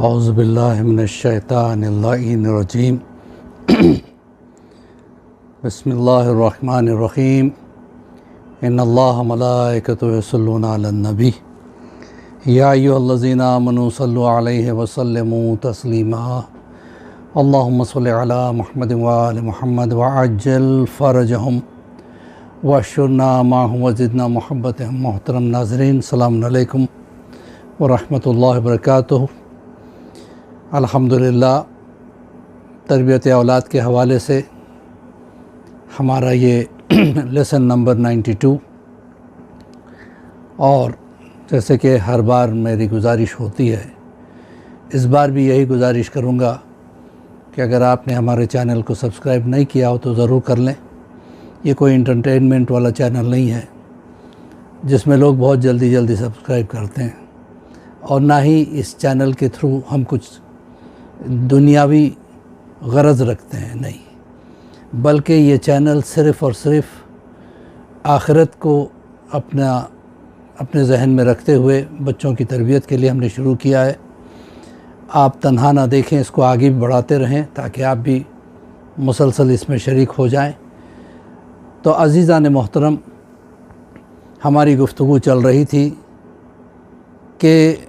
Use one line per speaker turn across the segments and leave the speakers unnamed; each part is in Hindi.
औज़ुबिल्लाहिमिनश्शैतानिर्रजीम बिस्मिल्लाहिर्रहमानिर्रहीम इन्नल्लाह व मलाइकतुहु युसल्लूना अलन नबी या अय्युहल्लज़ीना आमनू सल्लु अलैहि व सल्लिमू तस्लीमा अल्लाहुम्मा सल्लि अला मुहम्मद व आलि मुहम्मद व अज्जिल फ़रजहुम वशुरना माहुम व ज़िदना मुहब्बतहुम। मोहतरम नाज़रीन, अस्सलामु अलैकुम व रहमतुल्लाहि व बरकातुहू। अल्हम्दुलिल्लाह, तरबियत औलाद के हवाले से हमारा ये लेसन नंबर 92, और जैसे कि हर बार मेरी गुजारिश होती है, इस बार भी यही गुजारिश करूँगा कि अगर आपने हमारे चैनल को सब्सक्राइब नहीं किया हो तो ज़रूर कर लें। ये कोई एंटरटेनमेंट वाला चैनल नहीं है जिसमें लोग बहुत जल्दी सब्सक्राइब करते हैं, और ना ही इस चैनल के थ्रू हम कुछ दुनियावी गरज रखते हैं, नहीं, बल्कि ये चैनल सिर्फ़ और सिर्फ आखिरत को अपने जहन में रखते हुए बच्चों की तरबियत के लिए हमने शुरू किया है। आप तन्हा ना देखें, इसको आगे भी बढ़ाते रहें ताकि आप भी मुसलसल इसमें शरीक हो जाएं। तो अज़ीज़ान मोहतरम, हमारी गुफ्तगू चल रही थी कि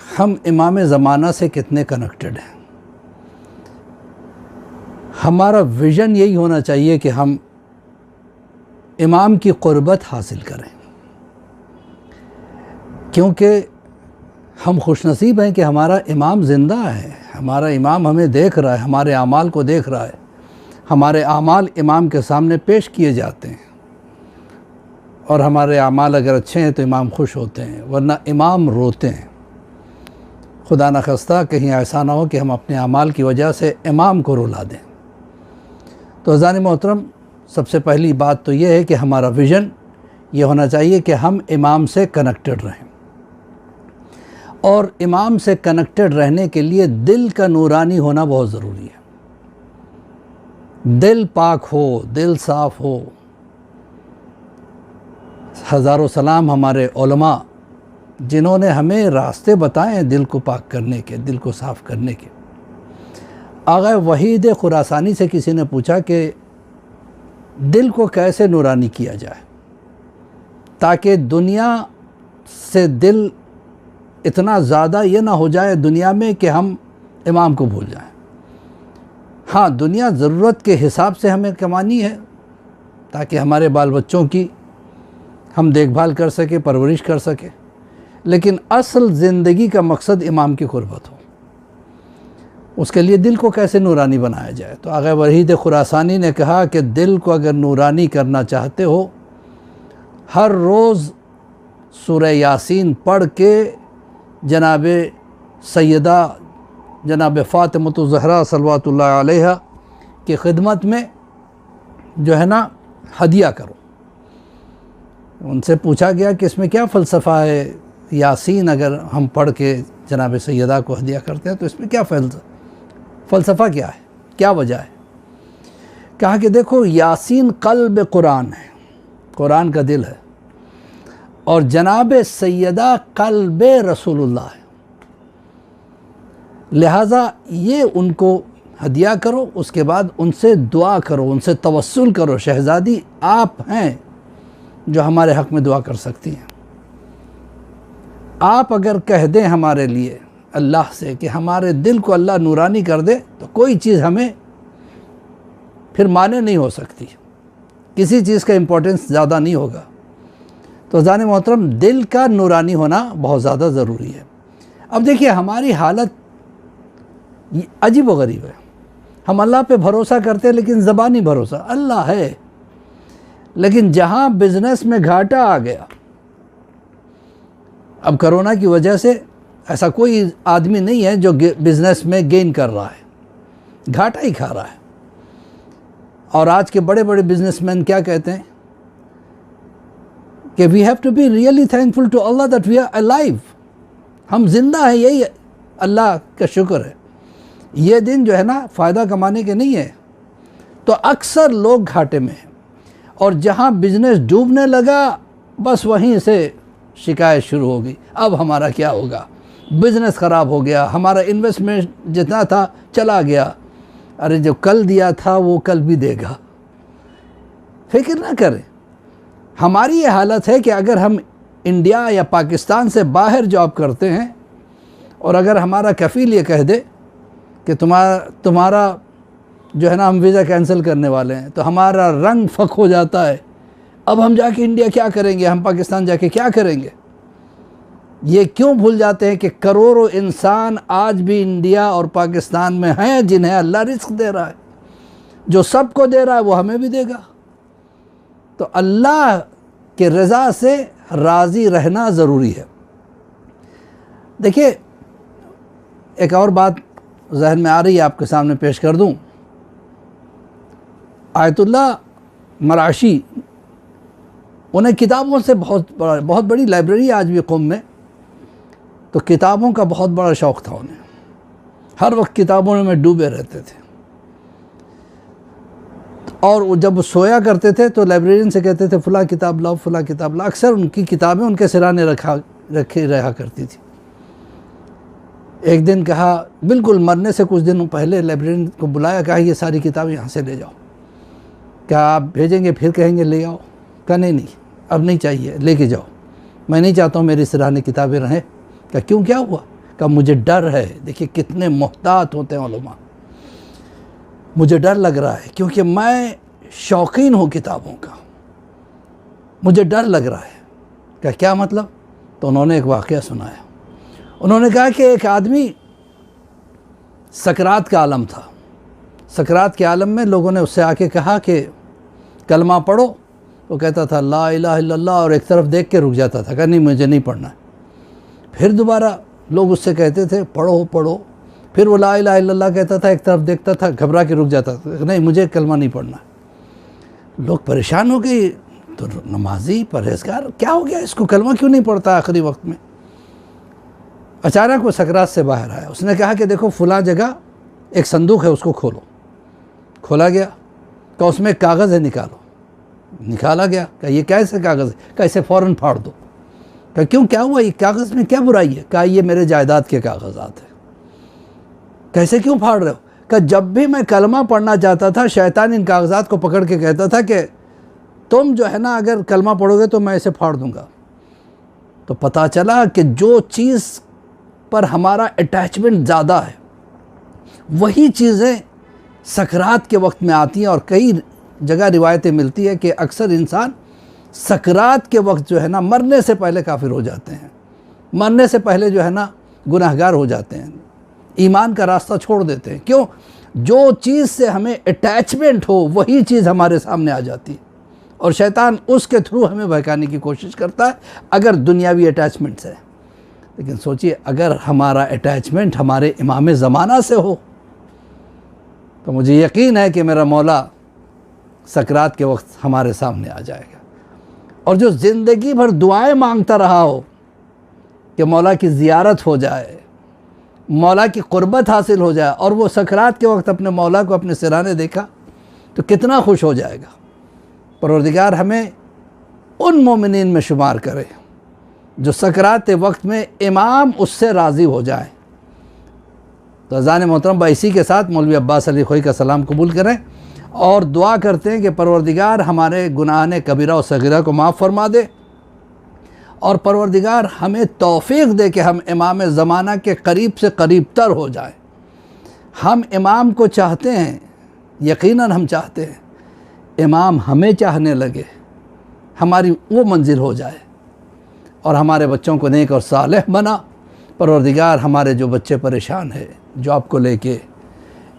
हम इमाम ज़माना से कितने कनेक्टेड हैं। हमारा विज़न यही होना चाहिए कि हम इमाम की क़ुर्बत हासिल करें, क्योंकि हम खुशनसीब हैं कि हमारा इमाम ज़िंदा है। हमारा इमाम हमें देख रहा है, हमारे आमाल को देख रहा है। हमारे आमाल इमाम के सामने पेश किए जाते हैं, और हमारे आमाल अगर अच्छे हैं तो इमाम खुश होते हैं, वरना इमाम रोते हैं। खुदा न ख़स्ता कहीं ऐसा ना हो कि हम अपने आमाल की वजह से इमाम को रुला दें। तो अज़ान मोहतरम, सबसे पहली बात तो ये है कि हमारा विज़न ये होना चाहिए कि हम इमाम से कनेक्टेड रहें, और इमाम से कनेक्टेड रहने के लिए दिल का नूरानी होना बहुत ज़रूरी है। दिल पाक हो, दिल साफ़ हो। हज़ारों सलाम हमारे उलमा जिन्होंने हमें रास्ते बताए हैं दिल को पाक करने के, दिल को साफ़ करने के। आग़ा वहीद खुरासानी से किसी ने पूछा कि दिल को कैसे नूरानी किया जाए ताकि दुनिया से दिल इतना ज़्यादा ये ना हो जाए दुनिया में कि हम इमाम को भूल जाएं। हाँ, दुनिया ज़रूरत के हिसाब से हमें कमानी है ताकि हमारे बाल बच्चों की हम देखभाल कर सके, परवरिश कर सके, लेकिन असल ज़िंदगी का मकसद इमाम की क़ुर्बत हो। उसके लिए दिल को कैसे नूरानी बनाया जाए। तो आग़ा वहीद खुरासानी ने कहा कि दिल को अगर नूरानी करना चाहते हो, हर रोज़ सूरह यासीन पढ़ के जनाब सैयदा जनाब फ़ातिमतु ज़हरा सल्लल्लाहु अलैहा की खिदमत में जो है ना हदिया करो। उनसे पूछा गया कि इसमें क्या फ़लसफ़ा है, यासीन अगर हम पढ़ के जनाब सैयदा को हदिया करते हैं तो इसमें क्या फ़लसफ़ा क्या है, क्या वजह है। कहा कि देखो, यासीन क़ल्ब कुरान है, कुरान का दिल है, और जनाब सैयदा क़ल्ब रसूलुल्लाह है। लिहाजा ये उनको हदिया करो, उसके बाद उनसे दुआ करो, उनसे तवस्सुल करो। शहज़ादी आप हैं जो हमारे हक़ में दुआ कर सकती हैं। आप अगर कह दें हमारे लिए अल्लाह से कि हमारे दिल को अल्लाह नूरानी कर दे, तो कोई चीज़ हमें फिर माने नहीं हो सकती, किसी चीज़ का इम्पोर्टेंस ज़्यादा नहीं होगा। तो जाने मोहतरम, दिल का नूरानी होना बहुत ज़्यादा ज़रूरी है। अब देखिए, हमारी हालत अजीब व गरीब है। हम अल्लाह पे भरोसा करते हैं, लेकिन ज़बानी भरोसा अल्लाह है, लेकिन जहाँ बिज़नेस में घाटा आ गया, अब कोरोना की वजह से ऐसा कोई आदमी नहीं है जो बिज़नेस में गेन कर रहा है, घाटा ही खा रहा है। और आज के बड़े बड़े बिजनेसमैन क्या कहते हैं कि we have to be really thankful to Allah that we are alive. हम जिंदा हैं, यही अल्लाह का शुक्र है। ये दिन जो है ना फ़ायदा कमाने के नहीं है। तो अक्सर लोग घाटे में हैं, और जहाँ बिज़नेस डूबने लगा बस वहीं से शिकायत शुरू हो गई, अब हमारा क्या होगा, बिज़नेस ख़राब हो गया, हमारा इन्वेस्टमेंट जितना था चला गया। अरे जो कल दिया था वो कल भी देगा, फिक्र ना करें। हमारी ये हालत है कि अगर हम इंडिया या पाकिस्तान से बाहर जॉब करते हैं और अगर हमारा कफ़ील ये कह दे कि तुम्हारा जो है ना हम वीज़ा कैंसिल करने वाले हैं, तो हमारा रंग फ़क हो जाता है। अब हम जाके इंडिया क्या करेंगे, हम पाकिस्तान जाके क्या करेंगे। ये क्यों भूल जाते हैं कि करोड़ों इंसान आज भी इंडिया और पाकिस्तान में हैं जिन्हें अल्लाह रिस्क दे रहा है। जो सबको दे रहा है वो हमें भी देगा। तो अल्लाह के रज़ा से राज़ी रहना ज़रूरी है। देखिए, एक और बात जहन में आ रही है, आपके सामने पेश कर दूं। आयतुल्लाह मराशी, उन्हें किताबों से बहुत बड़ी लाइब्रेरी आज भी कौम में, तो किताबों का बहुत बड़ा शौक़ था उन्हें। हर वक्त किताबों में डूबे रहते थे और वो जब सोया करते थे तो लाइब्रेरियन से कहते थे फ़लाँ किताब लाओ, फ़लाँ किताब लाओ। अक्सर उनकी किताबें उनके सिराने रखी रहा करती थी। एक दिन कहा, बिल्कुल मरने से कुछ दिन पहले लाइब्रेरियन को बुलाया, कहा ये सारी किताबें यहाँ से ले जाओ। क्या आप भेजेंगे, फिर कहेंगे ले आओ? कहा नहीं, अब नहीं चाहिए, लेके जाओ। मैं नहीं चाहता हूँ मेरी सिराने किताबें रहें। क्या क्यों, क्या हुआ? कहा मुझे डर है। देखिए कितने मोहतात होते हैं उलमा। मुझे डर लग रहा है क्योंकि मैं शौकीन हूँ किताबों का, मुझे डर लग रहा है। क्या मतलब? तो उन्होंने एक वाक़या सुनाया। उन्होंने कहा कि एक आदमी सकरात का आलम था। सकरात के आलम में लोगों ने उससे आके कहा कि कलमा पढ़ो। वो कहता था ला इलाहा इल्लल्लाह और एक तरफ देख के रुक जाता था, कहा नहीं मुझे नहीं पढ़ना है। फिर दोबारा लोग उससे कहते थे पढ़ो पढ़ो, फिर वो ला इलाहा इल्लल्लाह कहता था, एक तरफ देखता था, घबरा के रुक जाता था, नहीं मुझे कलमा नहीं पढ़ना। लोग परेशान हो गए, तो नमाजी परहेज़गार क्या हो गया, इसको कलमा क्यों नहीं पढ़ता आखिरी वक्त में। अचानक वो सकरात से बाहर आया। उसने कहा कि देखो फ़लाँ जगह एक संदूक है, उसको खोलो। खोला गया, कहा उसमें एक कागज़ है, निकालो। निकाला गया, कहा ये कैसे कागज़ है? कहा इसे फ़ौरन फाड़ दो। कहा क्यों, क्या हुआ, ये कागज़ में क्या बुराई है? कहा ये मेरे जायदाद के कागज़ात हैं। कैसे, क्यों फाड़ रहे हो? कहा जब भी मैं कलमा पढ़ना चाहता था, शैतान इन कागज़ात को पकड़ के कहता था कि तुम जो है ना अगर कलमा पढ़ोगे तो मैं इसे फाड़ दूँगा। तो पता चला कि जो चीज़ पर हमारा अटैचमेंट ज़्यादा है वही चीज़ें सकरात के वक्त में आती हैं। और कई जगह रिवायतें मिलती है कि अक्सर इंसान सकरात के वक्त जो है ना मरने से पहले काफिर हो जाते हैं, मरने से पहले जो है ना गुनाहगार हो जाते हैं, ईमान का रास्ता छोड़ देते हैं। क्यों? जो चीज़ से हमें अटैचमेंट हो वही चीज़ हमारे सामने आ जाती है और शैतान उसके थ्रू हमें बहकाने की कोशिश करता है, अगर दुनियावी अटैचमेंट से। लेकिन सोचिए अगर हमारा अटैचमेंट हमारे इमाम ज़माना से हो तो मुझे यकीन है कि मेरा मौला सकरात के वक्त हमारे सामने आ जाएगा। और जो ज़िंदगी भर दुआएं मांगता रहा हो कि मौला की ज़ियारत हो जाए, मौला की क़ुर्बत हासिल हो जाए, और वो सकरात के वक्त अपने मौला को अपने सिराने देखा तो कितना खुश हो जाएगा। परवरदिगार हमें उन मोमिनीन में शुमार करे जो सकरात वक्त में इमाम उससे राज़ी हो जाए। तो अज़ान मोहतरम इसी के साथ मौलवी अब्बास अली खोई का सलाम कबूल करें और दुआ करते हैं कि परवरदिगार हमारे गुनाह कबीरा और सगीरा को माफ़ फरमा दे और परवरदिगार हमें तौफ़ीक़ दे कि हम इमाम ज़माना के करीब से करीब तर हो जाए। हम इमाम को चाहते हैं, यकीनन हम चाहते हैं इमाम हमें चाहने लगे, हमारी वो मंजिल हो जाए और हमारे बच्चों को नेक और सालेह बना। परवरदिगार हमारे जो बच्चे परेशान हैं जॉब को लेके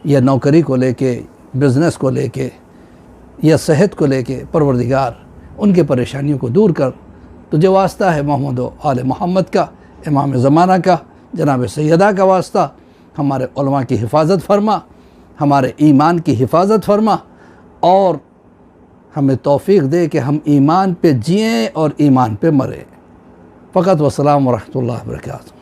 या नौकरी को लेके, बिज़नेस को लेके या सेहत को लेके, परवरदिगार उनके परेशानियों को दूर कर। तुझे वास्ता है मोहम्मद व आले मोहम्मद का, इमाम ज़माना का, जनाब सैयदा का वास्ता। हमारे उलमा की हिफाजत फरमा, हमारे ईमान की हिफाजत फरमा और हमें तौफ़ीक़ दे कि हम ईमान पे जिएँ और ईमान पे मरें। फ़कत वस्सलाम व रहमतुल्लाहि व बरकातहू।